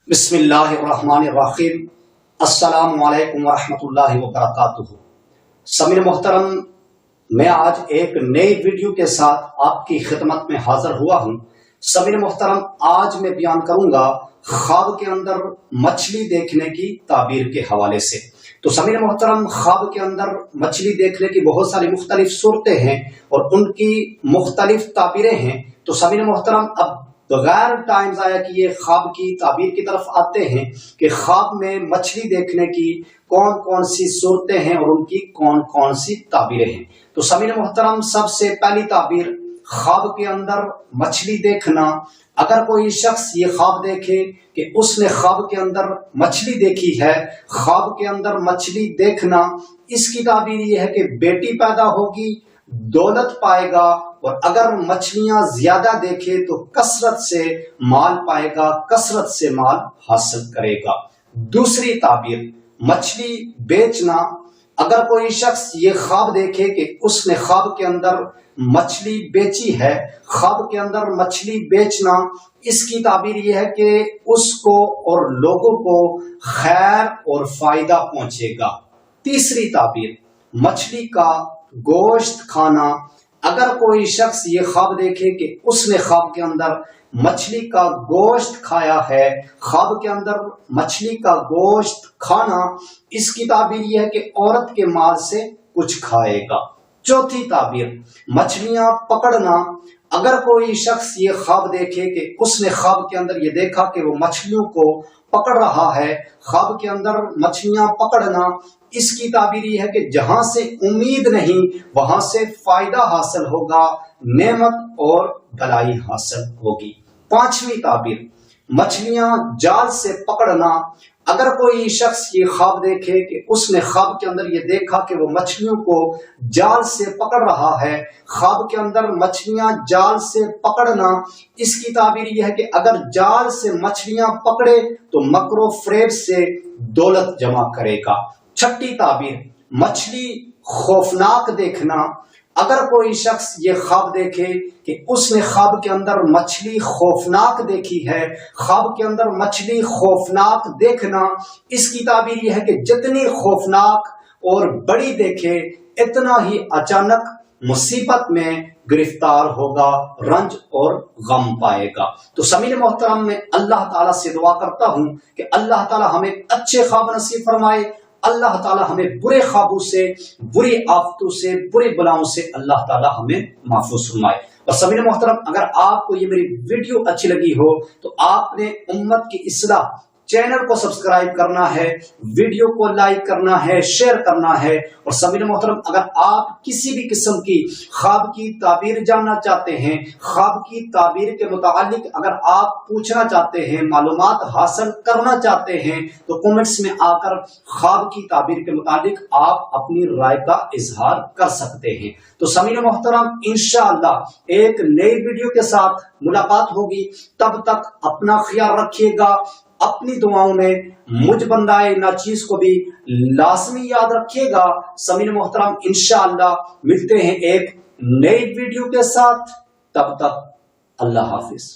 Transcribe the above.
बिस्मिल्लाहिर्रहमानिर्रहीम। अस्सलामु अलैकुम वरहमतुल्लाहि वबरकातुहू। समीर मोहतरम, मैं आज एक नई वीडियो के साथ आपकी खिदमत में हाजिर हुआ हूँ। समीर मोहतरम, आज मैं बयान करूंगा ख्वाब के अंदर मछली देखने की ताबीर के हवाले से। तो समीर मोहतरम, ख्वाब के अंदर मछली देखने की बहुत सारी मुख्तलिफ सूरतें हैं और उनकी मुख्तलिफ ताबीरें हैं। तो समीर मोहतरम, अब बगैर टाइम जाया किए ख्वाब की ताबीर की तरफ आते हैं कि ख्वाब में मछली देखने की कौन कौन सी सूरतें हैं और उनकी कौन कौन सी ताबीरें हैं। तो समीर मोहतरम, सबसे पहली ताबीर ख्वाब के अंदर मछली देखना। अगर कोई शख्स ये ख्वाब देखे कि उसने ख्वाब के अंदर मछली देखी है, ख्वाब के अंदर मछली देखना, इसकी ताबीर ये है कि बेटी पैदा होगी, दौलत पाएगा, और अगर मछलियां ज्यादा देखे तो कसरत से माल पाएगा, कसरत से माल हासिल करेगा। दूसरी ताबीर मछली बेचना। अगर कोई शख्स ये ख्वाब देखे कि उसने ख्वाब के अंदर मछली बेची है, ख्वाब के अंदर मछली बेचना, इसकी ताबीर यह है कि उसको और लोगों को खैर और फायदा पहुंचेगा। तीसरी ताबीर मछली का गोश्त खाना। अगर कोई शख्स ये ख्वाब देखे कि उसने ख्वाब के अंदर मछली का गोश्त खाया है, ख्वाब के अंदर मछली का गोश्त खाना, इसकी ताबीर यह है कि औरत के माल से कुछ खाएगा। चौथी ताबीर मछलियां पकड़ना। अगर कोई शख्स ये ख्वाब देखे कि उसने ख्वाब के अंदर ये देखा कि वो मछलियों को पकड़ रहा है, ख्वाब के अंदर मछलियां पकड़ना, इसकी ताबीर यह है कि जहां से उम्मीद नहीं वहां से फायदा हासिल होगा, नेमत और भलाई हासिल होगी। पांचवी ताबीर मछलियां जाल से पकड़ना। अगर कोई शख्स ये ख्वाब देखे कि उसने ख्वाब के अंदर ये देखा कि वो मछलियों को जाल से पकड़ रहा है, ख्वाब के अंदर मछलियां जाल से पकड़ना, इसकी ताबीर यह है कि अगर जाल से मछलियां पकड़े तो मकरो फ्रेब से दौलत जमा करेगा। छठी ताबीर मछली खौफनाक देखना। अगर कोई शख्स ये ख्वाब देखे कि उसने ख्वाब के अंदर मछली खौफनाक देखी है, ख्वाब के अंदर मछली खौफनाक देखना, इसकी ताबीर यह है कि जितनी खौफनाक और बड़ी देखे इतना ही अचानक मुसीबत में गिरफ्तार होगा, रंज और गम पाएगा। तो समीर मोहतरम, में अल्लाह ताला से दुआ करता हूं कि अल्लाह ताला हमें अच्छे ख्वाब नसीब फरमाए, अल्लाह ताला हमें बुरे ख्वाबों से, बुरी आफतों से, बुरी बलाओं से अल्लाह ताला हमें महफूज फरमाए। और समीर मोहतरम, अगर आपको ये मेरी वीडियो अच्छी लगी हो तो आपने उम्मत की इस्लाह चैनल को सब्सक्राइब करना है, वीडियो को लाइक करना है, शेयर करना है। और समीर मोहतरम, अगर आप किसी भी किस्म की ख्वाब की ताबीर जानना चाहते हैं, ख्वाब की ताबीर के मुतालिक अगर आप पूछना चाहते हैं, मालूमात हासिल करना चाहते हैं, तो कमेंट्स में आकर ख्वाब की ताबीर के मुतालिक आप अपनी राय का इजहार कर सकते हैं। तो समीर मोहतरम, इंशाअल्लाह एक नई वीडियो के साथ मुलाकात होगी। तब तक अपना ख्याल रखिएगा, अपनी दुआओं में मुझ बंदाए नाचीज को भी लाजमी याद रखिएगा। समीर मोहतरम, इंशाअल्लाह मिलते हैं एक नई वीडियो के साथ। तब तक अल्लाह हाफिज।